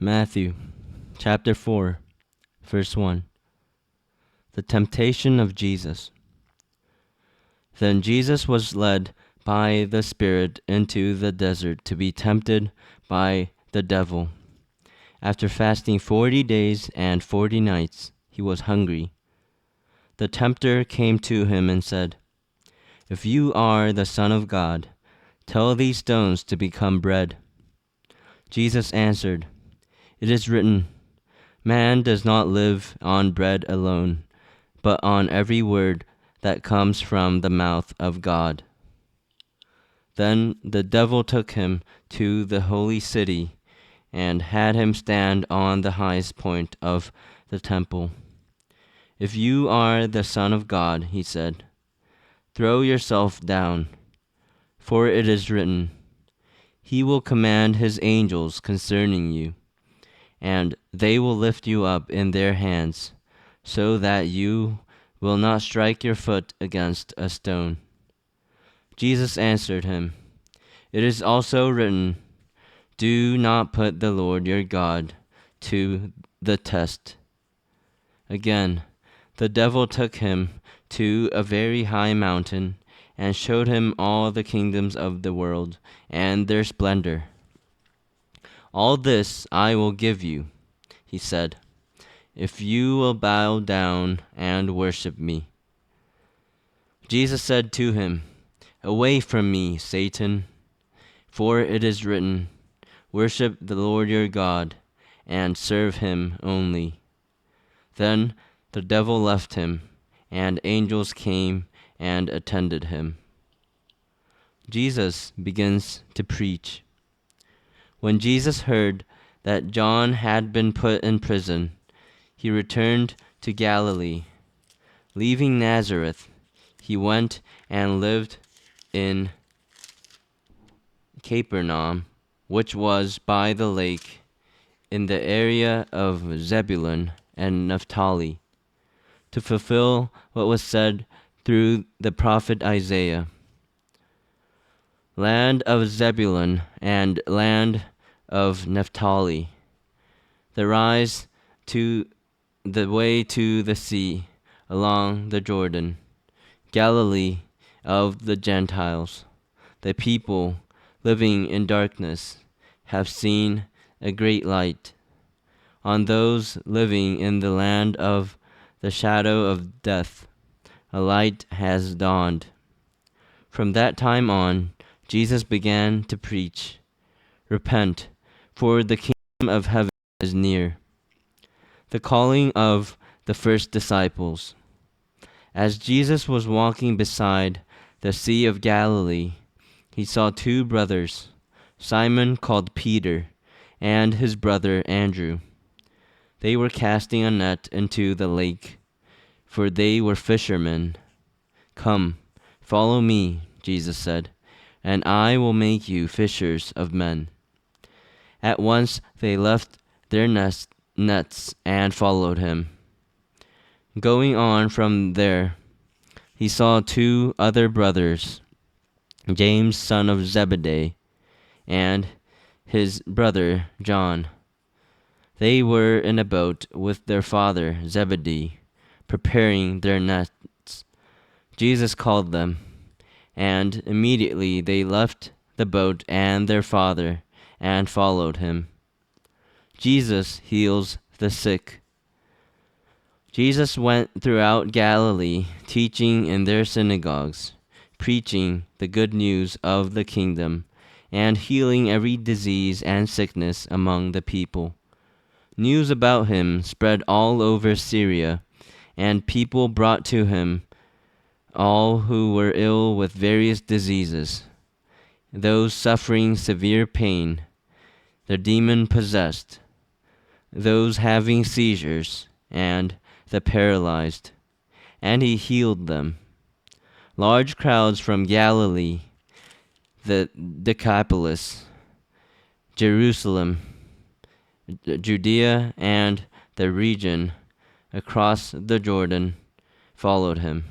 Matthew chapter 4, verse 1. The temptation of Jesus. Then Jesus was led by the Spirit into the desert to be tempted by the devil. After fasting 40 days and 40 nights, he was hungry. The tempter came to him and said, "If you are the Son of God, tell these stones to become bread." Jesus answered, "It is written, man does not live on bread alone, but on every word that comes from the mouth of God." Then the devil took him to the holy city and had him stand on the highest point of the temple. "If you are the Son of God," he said, "throw yourself down, for it is written, He will command His angels concerning you, and they will lift you up in their hands, so that you will not strike your foot against a stone." Jesus answered him, "It is also written, do not put the Lord your God to the test." Again, the devil took him to a very high mountain and showed him all the kingdoms of the world and their splendor. "All this I will give you," he said, "if you will bow down and worship me." Jesus said to him, "Away from me, Satan, for it is written, worship the Lord your God and serve him only." Then the devil left him, and angels came and attended him. Jesus begins to preach. When Jesus heard that John had been put in prison, he returned to Galilee. Leaving Nazareth, he went and lived in Capernaum, which was by the lake, in the area of Zebulun and Naphtali, to fulfill what was said through the prophet Isaiah. "Land of Zebulun and land of Naphtali, the rise to the way to the sea along the Jordan, Galilee of the Gentiles. The people living in darkness have seen a great light. On those living in the land of the shadow of death, a light has dawned." From that time on, Jesus began to preach, "Repent, for the kingdom of heaven is near." The calling of the first disciples. As Jesus was walking beside the Sea of Galilee, he saw two brothers, Simon called Peter, and his brother Andrew. They were casting a net into the lake, for they were fishermen. "Come, follow me," Jesus said, "and I will make you fishers of men." At once they left their nets and followed him. Going on from there, he saw two other brothers, James son of Zebedee, and his brother John. They were in a boat with their father Zebedee, preparing their nets. Jesus called them, and immediately they left the boat and their father and followed him. Jesus heals the sick. Jesus went throughout Galilee, teaching in their synagogues, preaching the good news of the kingdom, and healing every disease and sickness among the people. News about him spread all over Syria, and people brought to him all who were ill with various diseases, those suffering severe pain, the demon-possessed, those having seizures, and the paralyzed, and he healed them. Large crowds from Galilee, the Decapolis, Jerusalem, Judea, and the region across the Jordan followed him.